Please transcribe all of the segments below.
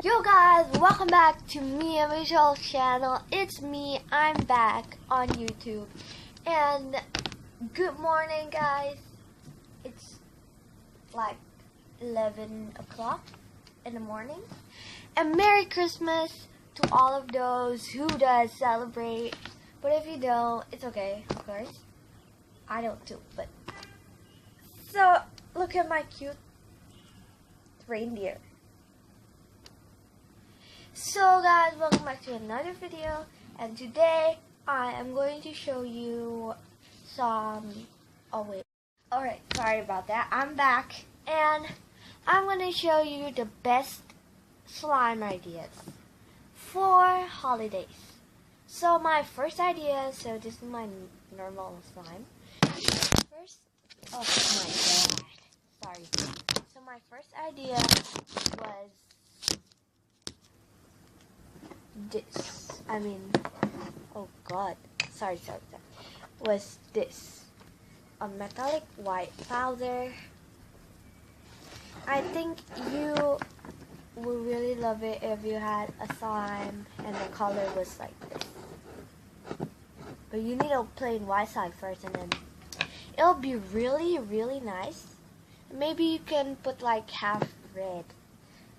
Yo guys, welcome back to me and Michelle's channel. It's me, I'm back on YouTube. And good morning guys. It's like 11 o'clock in the morning. And Merry Christmas to all of those who does celebrate. But if you don't, it's okay, of course. I don't too, but. So, look at my cute reindeer. So guys, welcome back to another video, and today I am going to show you some, alright, sorry about that, I'm back, and I'm going to show you the best slime ideas for holidays. So my first idea, so this is my normal slime. First, oh my god, sorry. So my first idea was this, oh god, sorry, was this, a metallic white powder. I think you would really love it if you had a slime and the color was like this. But you need a plain white slime first, and then it'll be really, really nice. Maybe you can put like half red,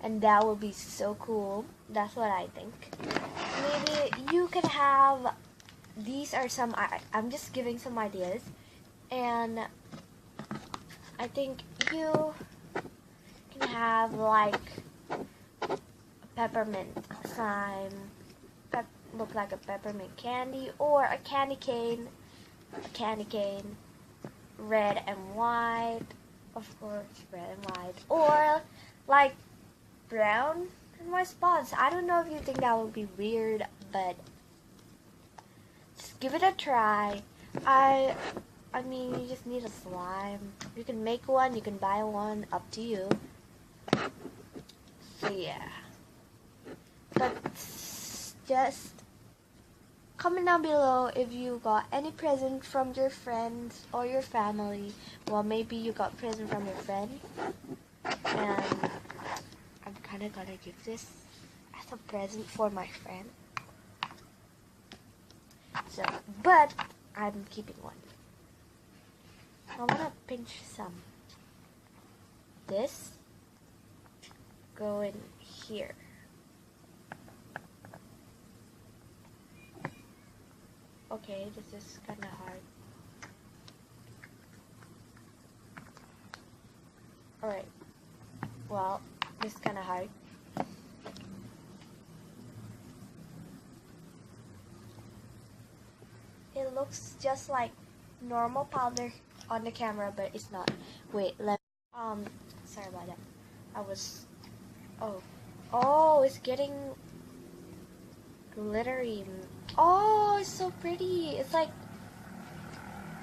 and that would be so cool. That's what I think. Maybe you can have, these are some, I'm just giving some ideas. And I think you can have like a peppermint slime, look like a peppermint candy, or a candy cane, red and white, of course, red and white, or like brown and white spots. I don't know if you think that would be weird, but just give it a try. I mean, you just need a slime. You can make one, you can buy one, up to you. So yeah. But just comment down below if you got any present from your friends or your family. Well, maybe you got present from your friend. And I'm kind of gonna give this as a present for my friend. So, but I'm keeping one. I wanna pinch some. This go in here. Okay, this is kind of hard. Alright. Well, this is kind of hard. It looks just like normal powder on the camera, but it's not. Wait, sorry about that. Oh, it's getting glittery. Oh, it's so pretty. It's like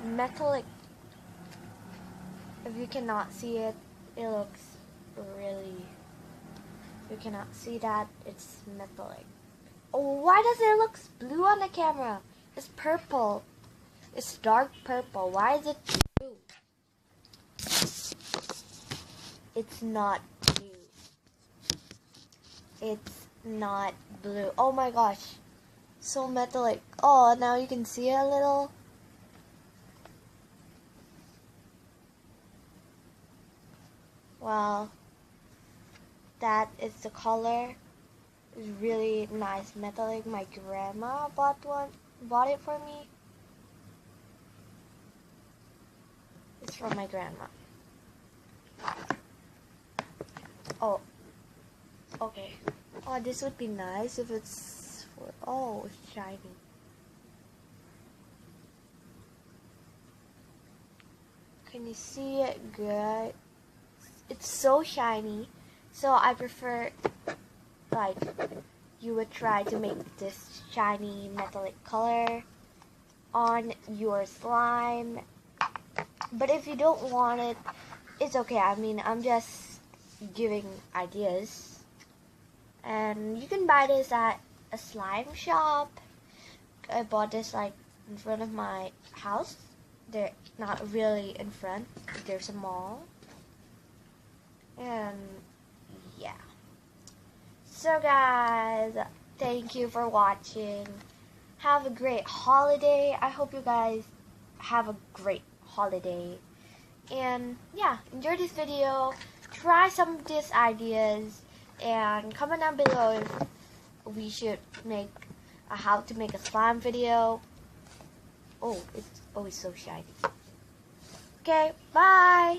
metallic. If you cannot see it, it looks really, you cannot see that, it's metallic. Oh, why does it look blue on the camera? It's purple. It's dark purple. Why is it blue? It's not blue. It's not blue. Oh my gosh. So metallic. Oh, now you can see it a little. Well, that is the color. It's really nice metallic. My grandma bought it for me. It's from my grandma. Oh, okay. Oh, this would be nice if it's for, oh, it's shiny. Can you see it good? It's so shiny, so I prefer, like, you would try to make this shiny metallic color on your slime. But if you don't want it, it's okay. I mean, I'm just giving ideas. And you can buy this at a slime shop. I bought this like in front of my house. They're not really in front. There's a mall. And yeah. So guys, thank you for watching. Have a great holiday. I hope you guys have a great holiday. And yeah, enjoy this video. Try some of these ideas and comment down below if we should make a how to make a slime video. Oh, it's always so shiny. Okay, bye.